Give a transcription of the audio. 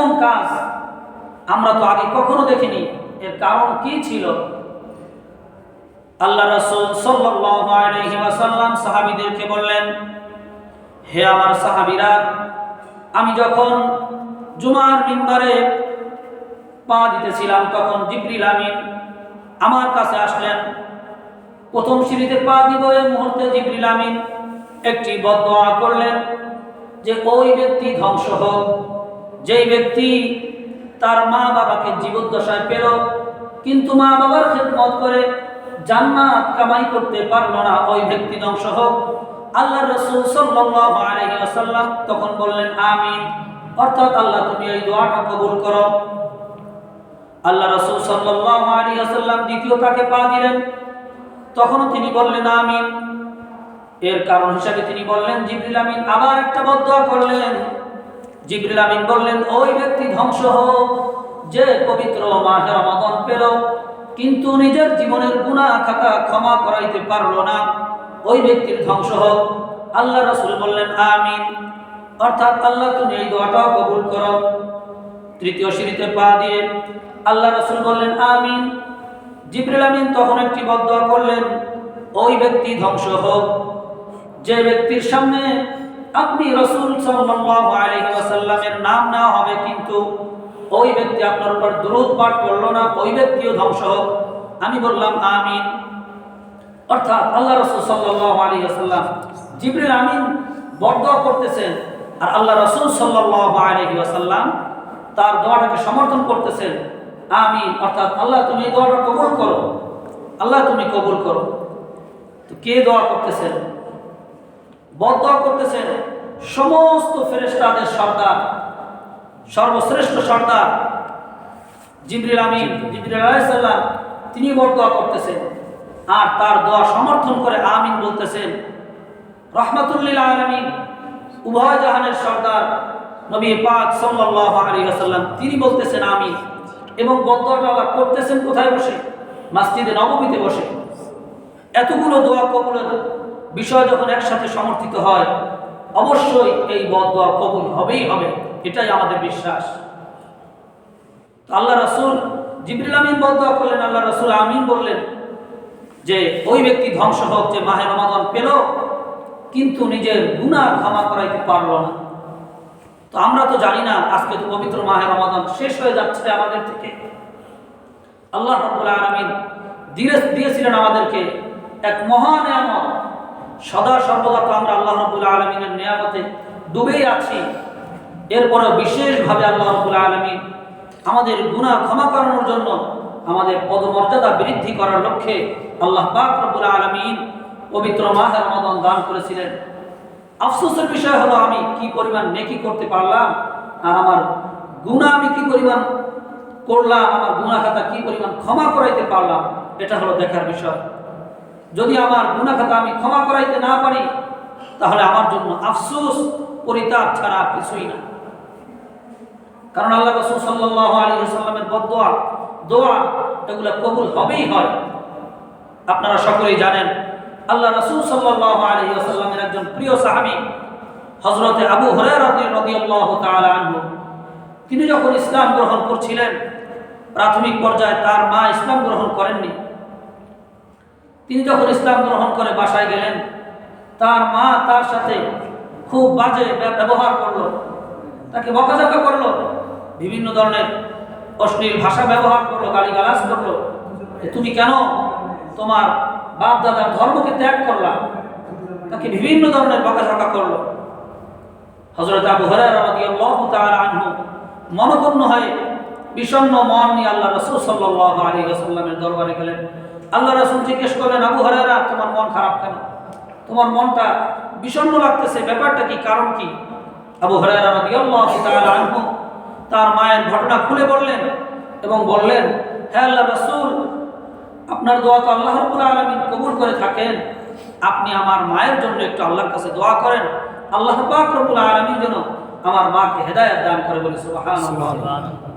এমন কাজ আমরা তো আগে কখনো দেখিনি। এর কারণ কি ছিল? আল্লাহ রাসূল সাল্লাল্লাহু আলাইহি ওয়াসাল্লাম সাহাবীদেরকে বললেন, হে আমার সাহাবীরা, আমি যখন জুমার মিম্বারে পা দিতেছিলাম তখন জিবরিল আমিন আমার কাছে আসলেন। প্রথম সিঁড়িতে পা দিব এই মুহূর্তে জিবরিল আমিন একটি বদদোয়া করলেন যে ওই ব্যক্তি ধ্বংস হোক, যেই ব্যক্তি তার মা বাবাকে জীবদ্দশায় পেল কিন্তু মা বাবার খেদমত করে জান্নাত কামাই করতে পারলো না, ওই ব্যক্তি ধ্বংস হোক। আল্লাহ রাসূল সাল্লাল্লাহু আলাইহি ওয়াসাল্লাম তখন বললেন আমিন, অর্থাৎ আল্লাহ তুমি এই দোয়াটা কবুল করো। আল্লাহ রাসূল সাল্লাল্লাহু আলাইহি ওয়াসাল্লাম দ্বিতীয় তাকে পা দিলেন, তখনও তিনি বললেন আমিন। এর কারণ হিসেবে তিনি বললেন জিবরিল আমিন আবার একটা বদদোয়া করলেন। জিবরিল আমিন বললেন ওই ব্যক্তি ধ্বংস হোক যে পবিত্র মাহে রমাদান পেল কিন্তু নিজের জীবনের গুনাহ খাতা ক্ষমা করাইতে পারলো না, ওই ব্যক্তির ধ্বংস হোক। আল্লাহ রাসূল বললেন আমিন, অর্থাৎ আল্লাহ তুমি এই দোয়াটাও কবুল করো। তৃতীয় সিঁড়িতে পা দিয়ে আল্লাহ রাসূল বললেন আমিন। জিবরিল আমিন তখন একটি বদদোয়া করলেন, ওই ব্যক্তি ধ্বংস হোক যে ব্যক্তির সামনে আপনি রাসূল সাল্লাল্লাহু আলাইহি ওয়াসাল্লামের নাম নেওয়া হবে কিন্তু ওই ব্যক্তি আপনার উপর দুরূদ পাঠ করলো না, ওই ব্যক্তিও ধ্বংস হোক। আমি বললাম আমিন। অর্থাৎ আল্লাহ রাসূল সাল্লাল্লাহু আলাইহি ওয়াসাল্লাম জিবরিল আমিন বদদোয়া করতেছেন আর আল্লাহ রাসূল সাল্লাল্লাহু আলাইহি ওয়াসাল্লাম তার দোয়াটাকে সমর্থন করতেছেন আমিন, অর্থাৎ আল্লাহ তুমি এই দোয়াটা কবুল করো, আল্লাহ তুমি কবুল করো। তো কে দোয়া করতেছেন? বদদোয়া করতেছেন সমস্ত ফেরেশতাদের সর্দার, সর্বশ্রেষ্ঠ সর্দার জিবরিল আমিন, জিবরিল আলাইহিস সালাম, তিনি বদদোয়া করতেছেন আর তার দোয়া সমর্থন করে আমিন বলতেছেন রাহমাতুল লিল আলামিন, উভয় জাহানের সর্দার নবী পাক সাল্লাল্লাহু আলাইহি ওয়াসাল্লাম, তিনি বলতেছেন আমিন। এবং বদদোয়াটা করতেছেন কোথায় বসে? মসজিদে নববীতে বসে। এতগুলো দোয়া কবুলের বিষয় যখন একসাথে সমর্থিত হয় অবশ্যই এই বদদোয়া কবুল হবেই হবে, এটাই আমাদের বিশ্বাস। আল্লাহ রাসূল জিবরিল আমিন বদদোয়া করলেন, আল্লাহ রাসূল আমিন বললেন যে ওই ব্যক্তি ধ্বংস হোক যে মাহে রমাদান পেল কিন্তু নিজের গুনাহ ক্ষমা করাইতে পারলো না। তো আমরা তো জানি না আজকে তো পবিত্র মাহে রমাদান শেষ হয়ে যাচ্ছে আমাদের থেকে। আল্লাহ রাব্বুল আলামিন দিয়েছিলেন আমাদেরকে এক মহান নিয়ামত। সদা সর্বদা তো আমরা আল্লাহ রাব্বুল আলামিনের নিয়ামতে ডুবেই আছি, এরপরে বিশেষভাবে আল্লাহ রাব্বুল আলামিন আমাদের গুনাহ ক্ষমা করানোর জন্য আমাদের পদমর্যাদা বৃদ্ধি করার লক্ষ্যে আল্লাহ পাক রব্বুল আলামিন পবিত্র মাহে রমাদান দান করেছিলেন। আফসোসের বিষয় হলো আমি কি পরিমাণ নেকি করতে পারলাম আর আমার গুনাহ আমি কি পরিমাণ করলাম, আমার গুনাহ খাতা কি পরিমাণ ক্ষমা করাইতে পারলাম, এটা হলো দেখার বিষয়। যদি আমার গুনাহ খাতা আমি ক্ষমা করাইতে না পারি তাহলে আমার জন্য আফসোস পরিতাপ ছাড়া কিছুই না। কারণ আল্লাহ রাসূল সাল্লাল্লাহু আলাইহি ওয়াসাল্লামের বদদোয়া দোয়া এগুলো কবুল হবেই হয়। আপনারা সকলেই জানেন আল্লাহ রাসূল সাল্লাল্লাহু আলাইহি ওয়াসাল্লামের একজন প্রিয় সাহাবী হযরতে আবু হুরায়রা রাদিয়াল্লাহু তাআলা আনহু, তিনি যখন ইসলাম গ্রহণ করছিলেন প্রাথমিক পর্যায়ে তার মা ইসলাম গ্রহণ করেননি। তিনি যখন ইসলাম গ্রহণ করে বাসায় গেলেন তার মা তার সাথে খুব বাজে ব্যবহার করলো, তাকে বকাঝকা করলো, বিভিন্ন ধরনের অশ্লীল ভাষা ব্যবহার করলো, গালিগালাজ করলো। তুমি কেন তোমার বাপ দাদার ধর্মকে ত্যাগ করলা? তাকে বিভিন্ন ধরনের বকাঝকা করলো। হযরত আবু হুরায়রা রাদিয়াল্লাহু তাআলা আনহু মনক্ষুণ্ণ হয়ে বিষণ্ণ মন নিয়ে আল্লাহ রাসূল সাল্লাল্লাহু আলাইহি ওয়াসাল্লামের দরবারে গেলেন। আল্লাহ রাসূল জিজ্ঞেস করলেন, আবু হুরায়রা তোমার মন খারাপ কেন? তোমার মনটা বিষণ্ণ লাগতেছে, ব্যাপারটা কি, কারণ কি? আবু হুরায়রা রাদিয়াল্লাহু তাআলা আনহু তার মায়ের ঘটনা খুলে বললেন এবং বললেন, হে আল্লাহর রাসূল, আপনার দোয়া তো আল্লাহ রাব্বুল আলামিন কবুল করে থাকেন, আপনি আমার মায়ের জন্য একটু আল্লাহর কাছে দোয়া করেন, আল্লাহ পাক রব্বুল আলামিন যেন আমার মাকে হেদায়েত দান করে। বলে সুবহানাল্লাহ।